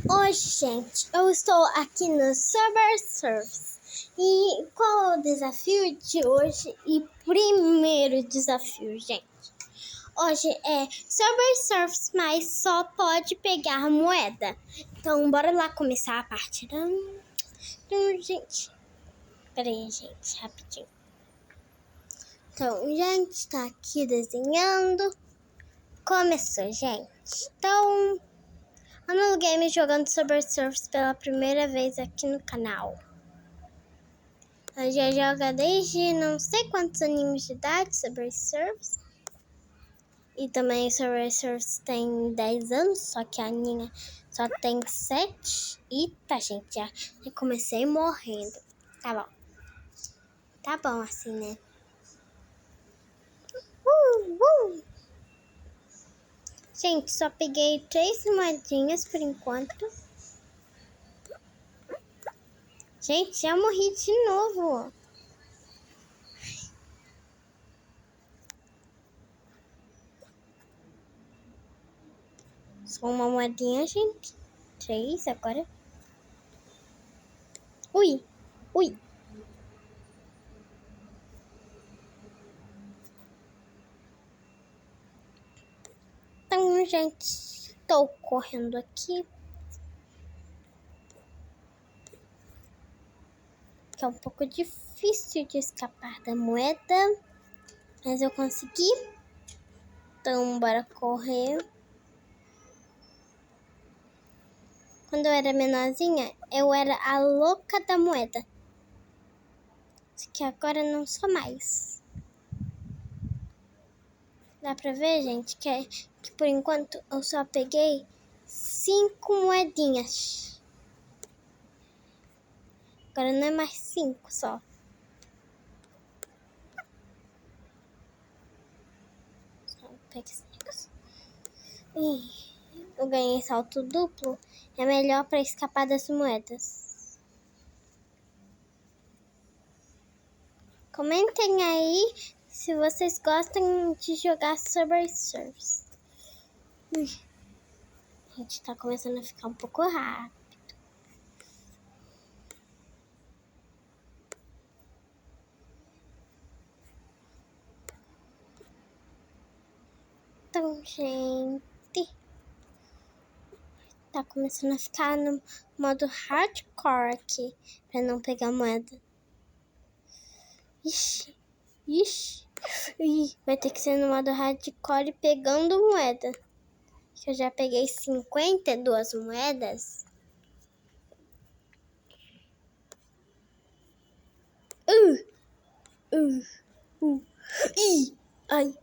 Hoje, gente, eu estou aqui no Subway Surfers. E qual é o desafio de hoje? E primeiro desafio, gente. Hoje é Subway Surfers, mas só pode pegar moeda. Então, bora lá começar a partida. Então, gente, peraí, gente, rapidinho. Então, gente, tá aqui desenhando. Começou, gente. Então, Anel Game jogando Subway Surfers pela primeira vez aqui no canal. Ela já joga desde não sei quantos aninhos de idade Subway Surfers. E também Subway Surfers tem 10 anos, só que a Aninha só tem 7. Eita, gente, já comecei morrendo. Tá bom. Tá bom assim, né? Gente, só peguei 3 moedinhas por enquanto. Gente, já morri de novo. Só uma moedinha, gente. 3 agora. Ui. Então, gente, estou correndo aqui. Que é um pouco difícil de escapar da moeda. Mas eu consegui. Então, bora correr. Quando eu era menorzinha, eu era a louca da moeda. Só que agora não sou mais. Dá pra ver, gente, que por enquanto eu só peguei 5 moedinhas. Agora não é mais 5 só. Só pega esse negócio. Eu ganhei salto duplo. É melhor pra escapar das moedas. Comentem aí se vocês gostam de jogar Subway Surfers. A gente tá começando a ficar um pouco rápido. Então, gente, tá começando a ficar no modo hardcore aqui, pra não pegar moeda. Ixi. Vai ter que ser no modo hardcore pegando moeda. Que eu já peguei 52 moedas. Ai.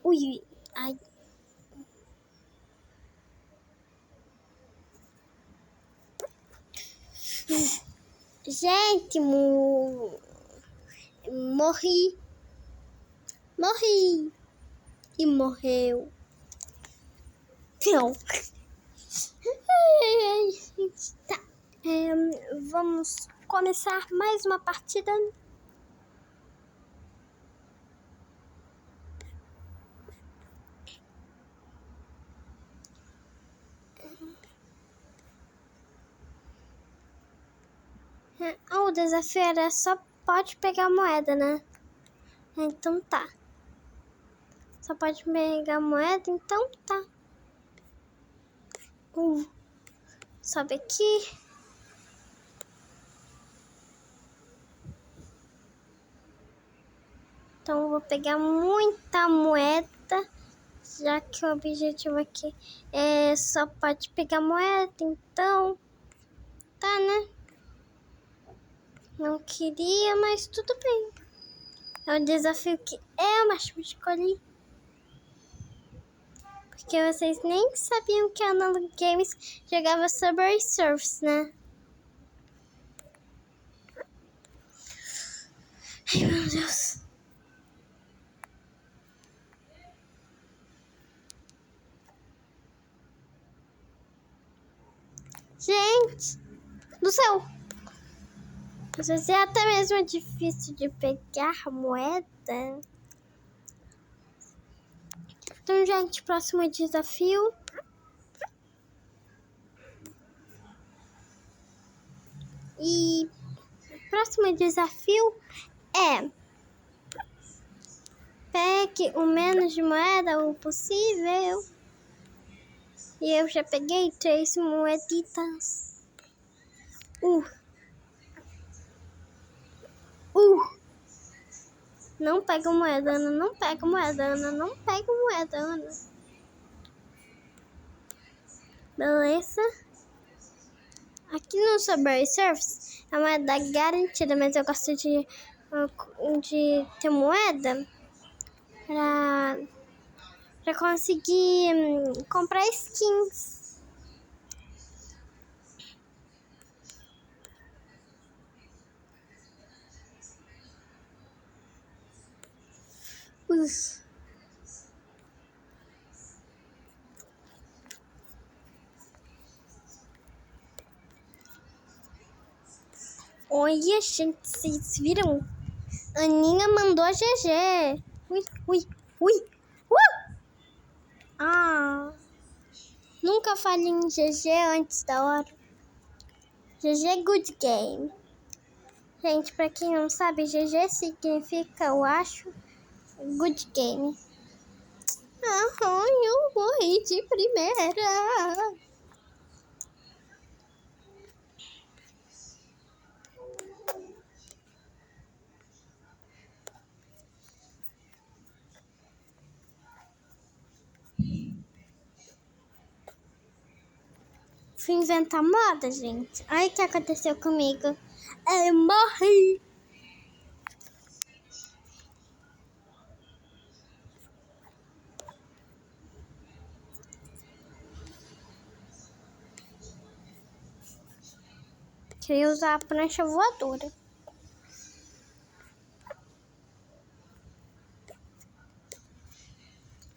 Ui, ai. Gente, morri. E morreu. Não. Tá. Vamos começar mais uma partida. O desafio era só pode pegar moeda, né? Então tá. Só pode pegar moeda, então tá. Sobe aqui. Então eu vou pegar muita moeda, já que o objetivo aqui é só pode pegar moeda, então tá, né? Não queria, mas tudo bem. É um desafio que eu mesmo escolhi. Porque vocês nem sabiam que a Anel Games jogava Subway Surfers, né? Ai, meu Deus. Gente do céu. Às vezes é até mesmo difícil de pegar moeda. Então, gente, próximo desafio. E o próximo desafio é: pegue o menos de moeda possível. E eu já peguei 3 moeditas. Não pega moedana, não pega moedana, não pega moedana. Beleza? Aqui no Subway Surfers é moeda garantida, mas eu gosto de ter moeda pra conseguir comprar skins. Olha, gente, vocês viram? Aninha mandou a GG. Ui. Nunca falei em GG antes da hora. GG Good Game. Gente, pra quem não sabe, GG significa, eu acho, Good Game. Eu morri de primeira. Fui inventar moda, gente. Olha o que aconteceu comigo. Eu morri. Queria usar a prancha voadora.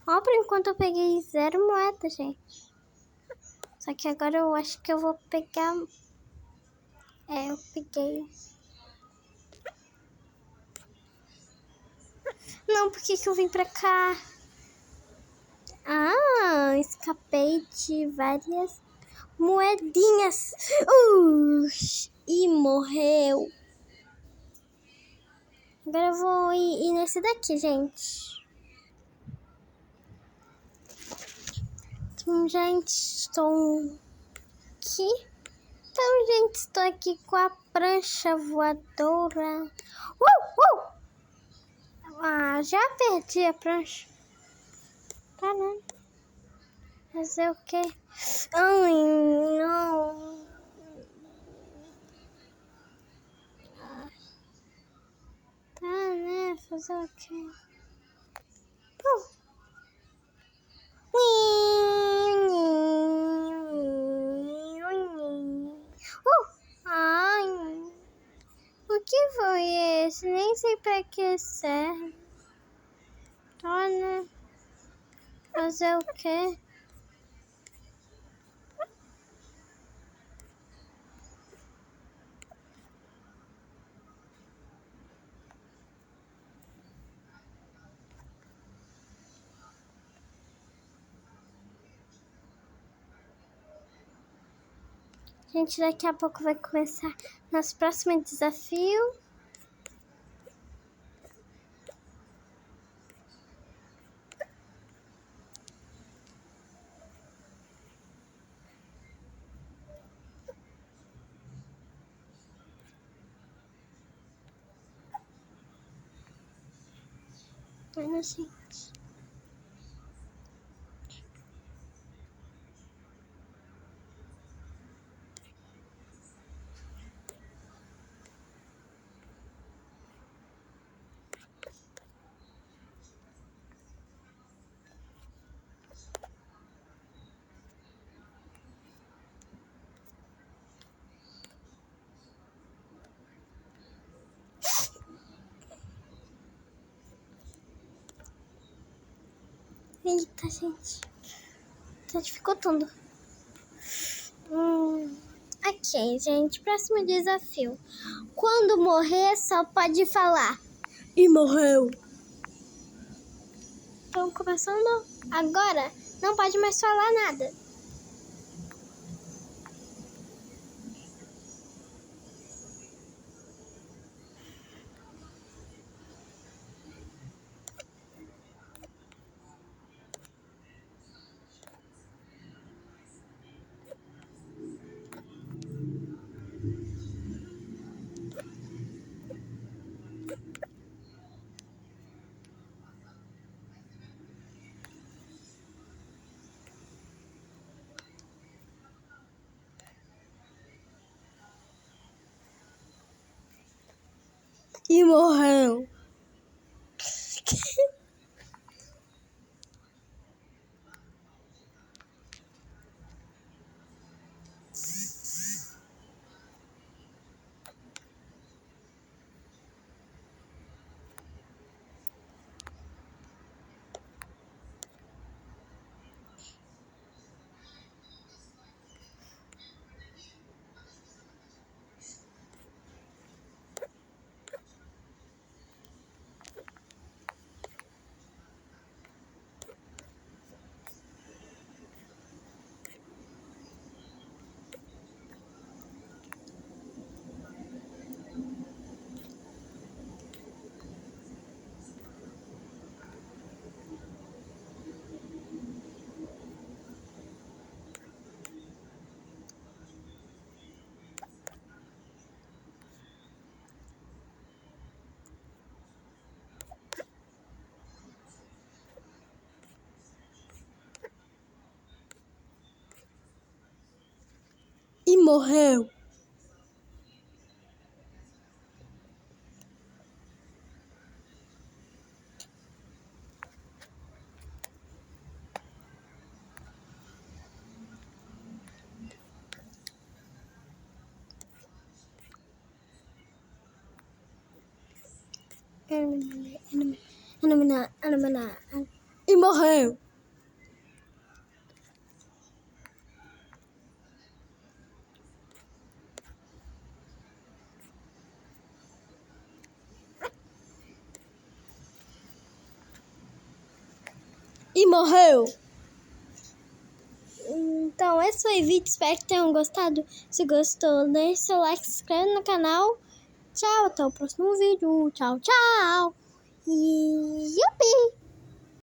Ó, por enquanto eu peguei 0 moedas, gente. Só que agora eu acho que eu vou pegar... eu peguei. Não, por que eu vim pra cá? Escapei de várias moedinhas. E morreu. Agora eu vou ir nesse daqui, gente. Então, gente, estou aqui. Então, gente, estou aqui com a prancha voadora. Já perdi a prancha. Tá, né? Fazer o quê? Ai, não. Tá, né? Fazer o quê? O que foi esse? Nem sei pra que serve. Tá, né? Fazer o quê? Gente, daqui a pouco vai começar nosso próximo desafio. Olha, gente. Eita, gente. Tá dificultando. Ok, gente. Próximo desafio. Quando morrer, só pode falar. E morreu. Então, começando agora, não pode mais falar nada. E morreu. E morreu. E morreu. E morreu. Então, esse foi o vídeo. Espero que tenham gostado. Se gostou, deixe seu like, se inscreve no canal. Tchau, até o próximo vídeo. Tchau, tchau. E yupi!